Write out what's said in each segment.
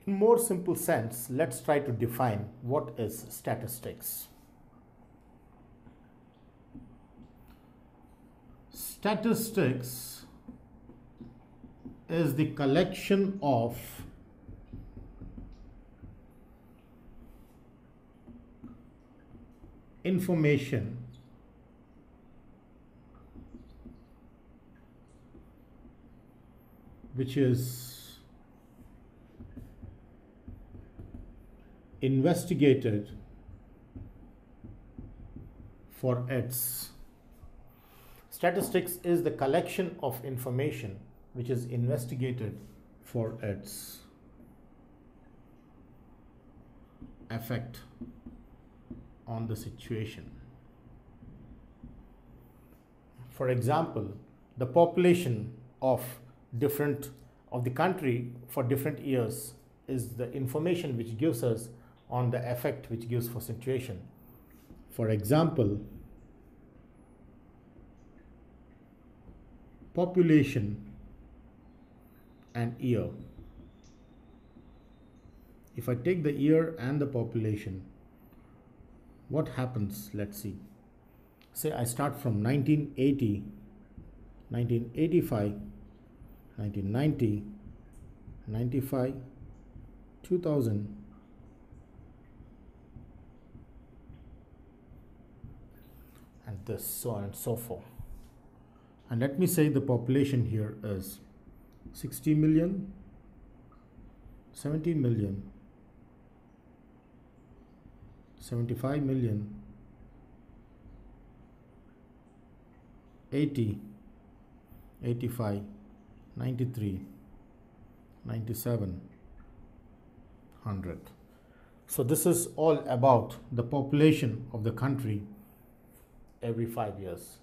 In more simple sense, let's try to define what is statistics. Statistics is the collection of information which is investigated for its statistics is the collection of information which is investigated for its effect on the situation. For example, the population of the country for different years is the information which gives us on the effect which gives for situation. For example, population and year. If I take the year and the population, what happens? Let's see. Say I start from 1980, 1985, 1990, 95, 2000, and this, so on and so forth. And let me say the population here is 60 million, 70 million, 75 million, 80, 85, 93, 97, 100. So this is all about the population of the country every 5 years.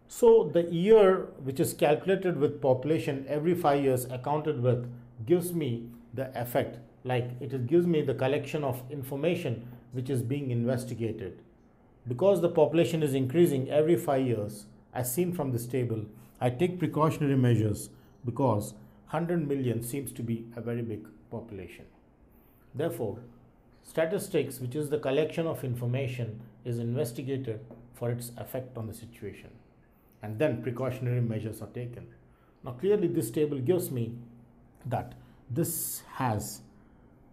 So the year which is calculated with population every 5 years accounted with gives me the effect, like it gives me the collection of information which is being investigated. Because the population is increasing every 5 years, as seen from this table, I take precautionary measures because 100 million seems to be a very big population. Therefore, statistics, which is the collection of information, is investigated for its effect on the situation, and then precautionary measures are taken. Now clearly this table gives me that this has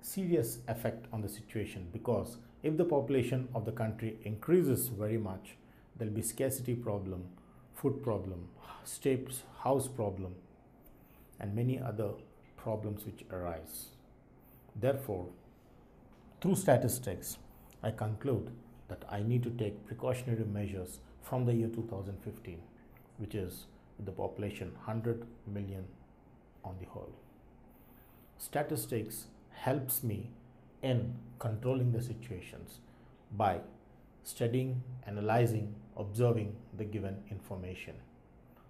serious effect on the situation, because if the population of the country increases very much, there will be scarcity problem, food problem, house problem, and many other problems which arise. Therefore, through statistics, I conclude that I need to take precautionary measures from the year 2015, which is the population 100 million on the whole. Statistics helps me in controlling the situations by studying, analyzing, observing the given information,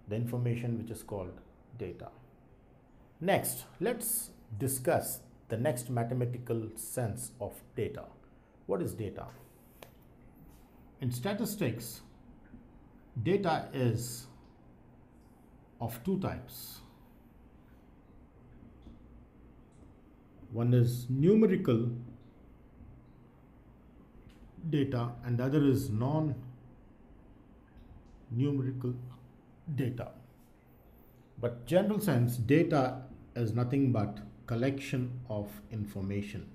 the information which is called data. Next, let's discuss the next mathematical sense of data. What is data? In statistics, data is of two types. One is numerical data and the other is non-numerical data. But general sense, data is nothing but collection of information.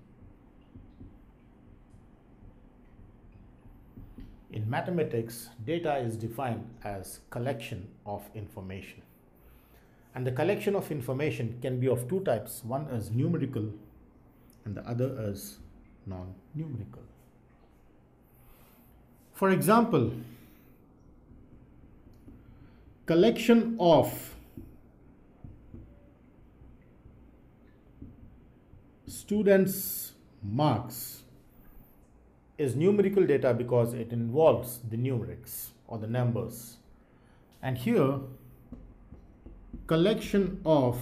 In mathematics, data is defined as collection of information. And the collection of information can be of two types. One is numerical and the other is non-numerical. For example, collection of students' marks is numerical data because it involves the numerics or the numbers. And here, collection of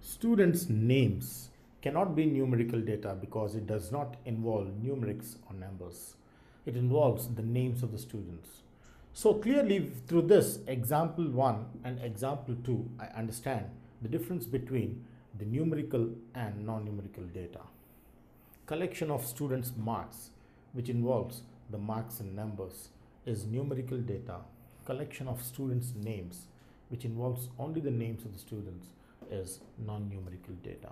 students' names cannot be numerical data because it does not involve numerics or numbers. It involves the names of the students. So clearly through this example 1 and example 2, I understand the difference between the numerical and non-numerical data. Collection of students' marks, which involves the marks and numbers, is numerical data. Collection of students' names, which involves only the names of the students, is non-numerical data.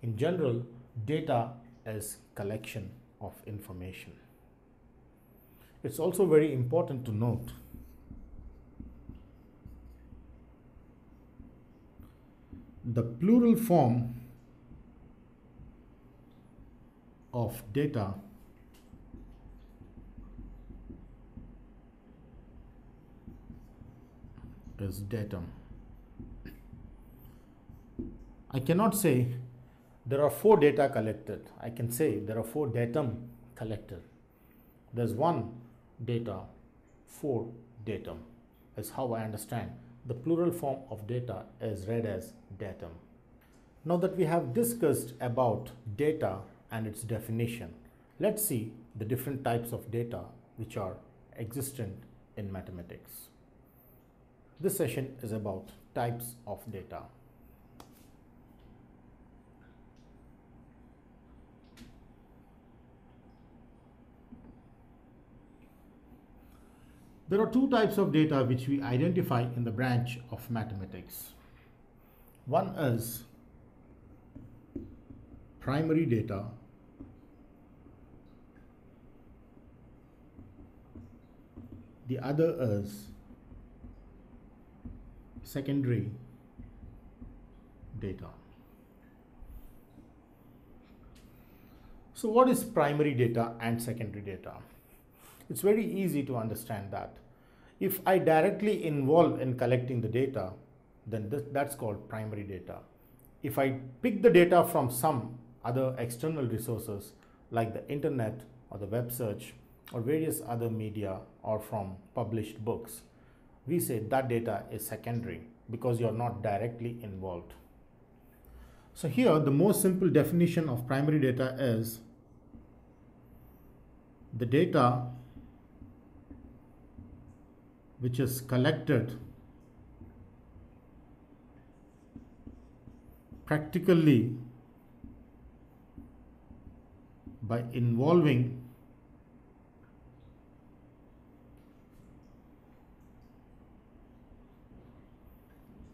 In general, data is collection of information. It's also very important to note the plural form of data is datum. I cannot say there are 4 data collected. I can say there are 4 datum collected. There's 1 data, 4 datum is how I understand. The plural form of data is read as datum. Now that we have discussed about data and its definition, let's see the different types of data which are existent in mathematics. This session is about types of data. There are 2 types of data which we identify in the branch of mathematics. One is primary data, the other is secondary data. So what is primary data and secondary data? It's very easy to understand that. If I directly involve in collecting the data, then that's called primary data. If I pick the data from some other external resources like the internet or the web search or various other media or from published books, we say that data is secondary because you're not directly involved. So here the most simple definition of primary data is the data which is collected practically by involving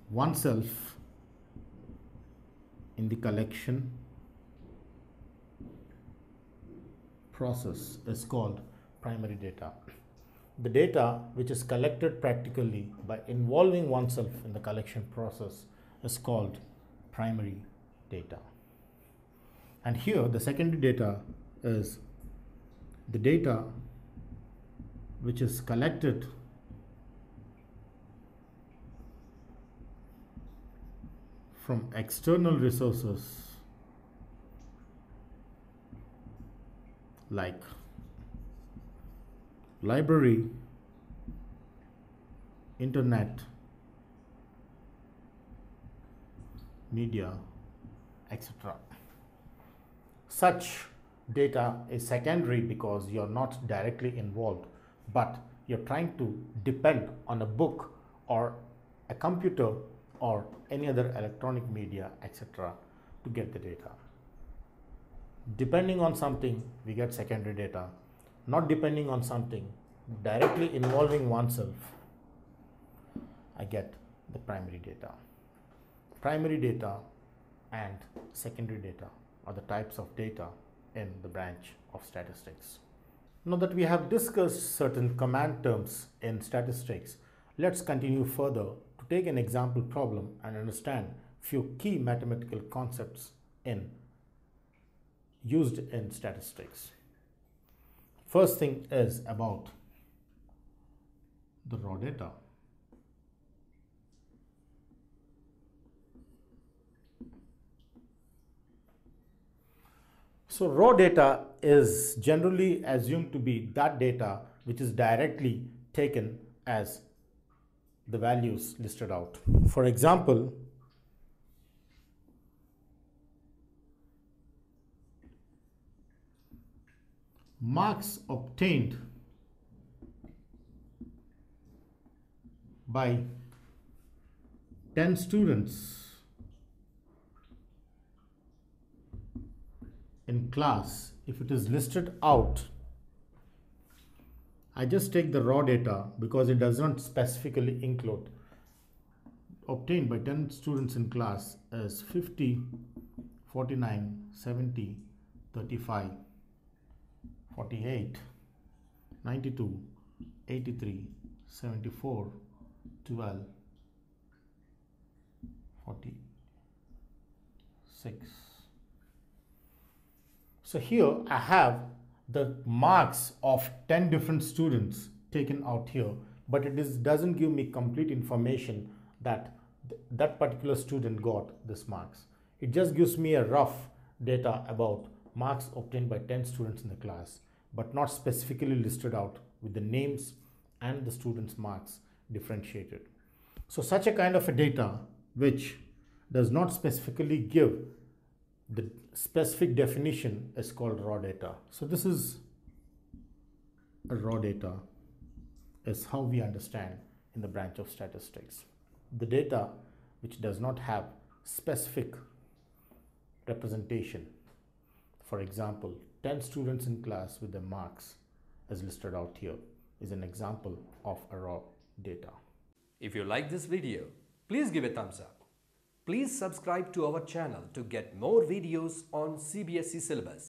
oneself in the collection process is called primary data. The data which is collected practically by involving oneself in the collection process is called primary data. And here the secondary data is the data which is collected from external resources like library, internet, media, etc. Such data is secondary because you're not directly involved, but you're trying to depend on a book or a computer or any other electronic media, etc. to get the data. Depending on something, we get secondary data. Not depending on something, directly involving oneself, I get the primary data. Primary data and secondary data are the types of data in the branch of statistics. Now that we have discussed certain command terms in statistics, let's continue further to take an example problem and understand few key mathematical concepts used in statistics. First thing is about the raw data. So raw data is generally assumed to be that data which is directly taken as the values listed out. For example, marks obtained by 10 students in class, if it is listed out, I just take the raw data because it does not specifically include. Obtained by 10 students in class as 50, 49, 70, 35, 48, 92, 83, 74, 12, 46. So here I have the marks of 10 different students taken out here, but it doesn't give me complete information that that particular student got this marks. It just gives me a rough data about marks obtained by 10 students in the class, but not specifically listed out with the names and the students' marks differentiated. So such a kind of a data which does not specifically give the specific definition is called raw data. So this is a raw data is how we understand in the branch of statistics. The data which does not have specific representation. For example, 10 students in class with their marks as listed out here is an example of a raw data. If you like this video, please give a thumbs up. Please subscribe to our channel to get more videos on CBSE syllabus.